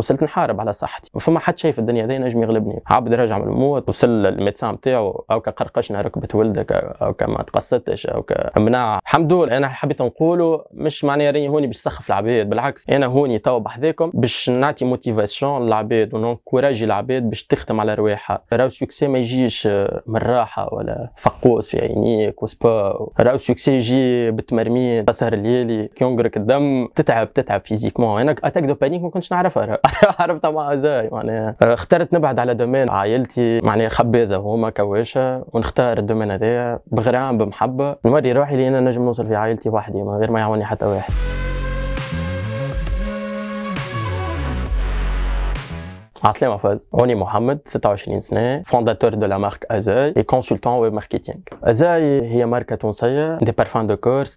وصلت نحارب على صحتي، ما فما حد شيء في الدنيا هذه نجم يغلبني. عبد راجع من الموت، وصل للميدسان نتاعو او قرقشنا ركبه ولدك او ما تقصتش او مناعه. الحمد لله. انا حبيت نقوله مش معناها راني هوني باش نسخف العباد، بالعكس انا هوني توا بحذاكم باش نعطي موتيفاسيون للعباد ونكوراجي العباد باش تخدم على رواحها. راهو سوكسي ما يجيش من راحه ولا فقوس في عينيك وسبا، راهو سوكسي يجي بالتمرميد تسهر الليالي كيونغرك الدم، تتعب فيزيكمون. انا اتاك دو بانيك ما كنتش نعرفها عرفتها مع زاي. معناها اخترت نبعد على دومين عائلتي، معناها خبازه هما كواشه، ونختار الدومين هذايا بغرام بمحبه، نوري روحي اللي انا نجم نوصل في عائلتي وحدي من غير ما يعاوني حتى واحد. عسلامة فاز، هوني محمد 26 سنة، فونداتور دو لا مارك ازاي et consultant ويب ماركتينغ. ازاي هي ماركة تونسية دي بارفان دو كور 619،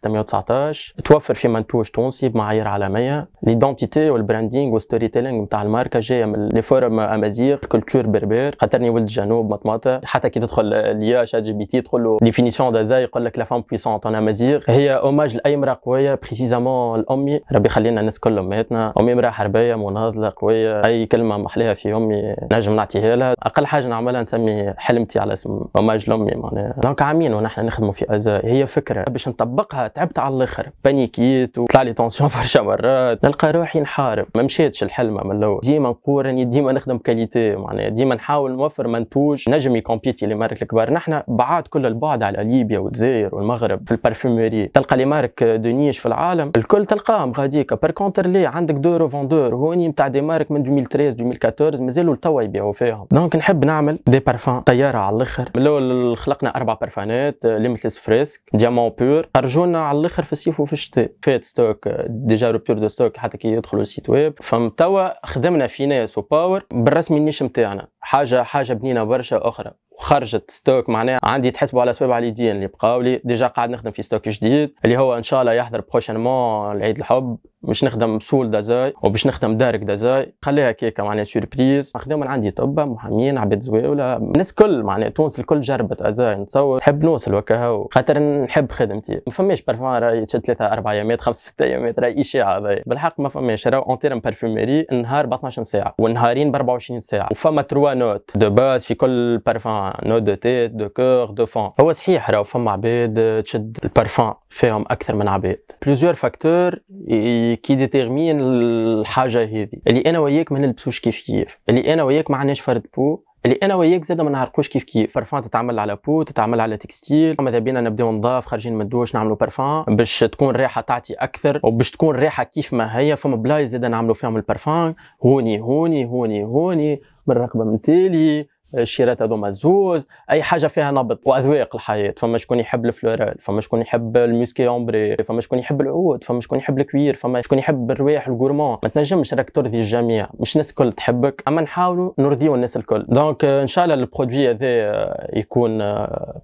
توفر في منتوج تونسي بمعايير عالمية. ليدونتيتي والبراندينغ والستوري تيلينغ نتاع الماركة جاية من لي فورم امازيغ، كولتور بربر، خاطرني ولد الجنوب مطماطة. حتى كي تدخل ليا شات جي بي تي تدخل له ديفينيسيون دازاي يقول لك لا فام بويسونت ان امازيغ. هي اوماج لاي امرأة قوية، بريسيزامون الامي، ربي يخلينا الناس كل اماتنا. امي امرأة حربية مناضلة قوية، اي كلمة محليها في امي نجم نعطيها لها. اقل حاجه نعملها نسمي حلمتي على اسم اوماج لامي. معناها دونك عامين ونحن نخدموا في ازاي. هي فكره باش نطبقها تعبت على الاخر، بانيكيت وطلع لي تونسيون برشا مرات، نلقى روحي نحارب. ما مشيتش الحلمه من الاول. ديما نقول راني ديما نخدم كاليتي، معناها ديما نحاول نوفر منتوج نجم يكومبيتي لي مارك الكبار. نحن بعاد كل البعد على ليبيا والجزائر والمغرب في البارفيموري. تلقى لي مارك دو نيش في العالم الكل تلقاهم غاديكا. بار كونتر لي عندك دو فوندور هوني نتاع دي مارك من 2013 2014 مازالوا توا يبيعوا فيهم. دونك نحب نعمل دي بارفان طياره على الاخر. من الاول خلقنا 4 بارفانات، ليميتلس فريسك، ديامون بور، ارجونا على الاخر في الصيف وفي الشتاء. فات ستوك ديجا روبتور دو ستوك حتى كي يدخلوا السيت ويب. فمتوا خدمنا في ناس وباور بالرسمي النيش نتاعنا، حاجه بنينه برشا اخرى. وخرجت ستوك معناها عندي تحسبوا على صوابع اليدين اللي بقاو لي. ديجا قاعد نخدم في ستوك جديد اللي هو ان شاء الله يحضر بروشينمون العيد الحب. مش نخدم سول دازاي وباش نخدم دارك دازاي، خليها كيكه معناها سوربريز. خدام عندي طبه محامين عباد زواوله، الناس كل معناها تونس الكل جربت ازاي. نتصور نحب نوصل وكهو خاطر نحب خدمتي. ما فماش بارفان راهي تشد 3 4 ايامات 5 6 ايامات راهي اشاعه هذايا بالحق. ما فماش. راهو اون تيرم بارفيموري النهار ب 12 ساعه والنهارين ب 24 ساعه. وفما 3 نوت دو باز في كل بارفان، نوت دو تيت دو كور دو فون. هو صحيح راهو فما عباد تشد البارفان فيهم اكثر من عباد. بليزيور فاكتور كي ديتيرمين الحاجه هذه اللي انا وياك ما نلبسوش كيف اللي انا وياك ما عندناش فرد بو، اللي انا وياك زاده ما نعرقوش كيف. بارفان تتعمل على بو، تتعمل على تكستيل. ماذا بينا نبداو نضاف خارجين من الدوش نعملوا بارفان باش تكون الريحه تعطي اكثر وباش تكون الريحه كيف ما هي. فما بلايص زاده نعملوا فيهم البارفان هوني من الرقبه من تالي الشيرات هذوما الزوز، اي حاجه فيها نبض واذواق الحياه. فما شكون يحب الفلورال، فما شكون يحب الميسكي امبري، فما شكون يحب العود، فما شكون يحب الكوير، فما شكون يحب الروايح الغورمون. ما تنجمش راك ترضي الجميع، مش الناس الكل تحبك، اما نحاولوا نرضيو الناس الكل. دونك ان شاء الله البرودوي هذا يكون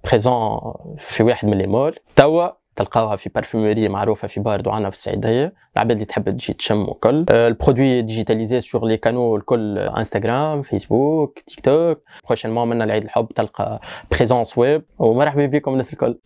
بريزون في واحد من لي مول. توا تلقاوها في بارفيموري معروفه في باردو عنا في السعيديه، العباد اللي تحب تجي تشم وكل. البرودوي ديجيتاليزي سور لي كانو الكل، انستغرام، فيسبوك، تيك توك. بروشينمون منا العيد الحب تلقى بريزونس ويب. ومرحبا بكم الناس الكل.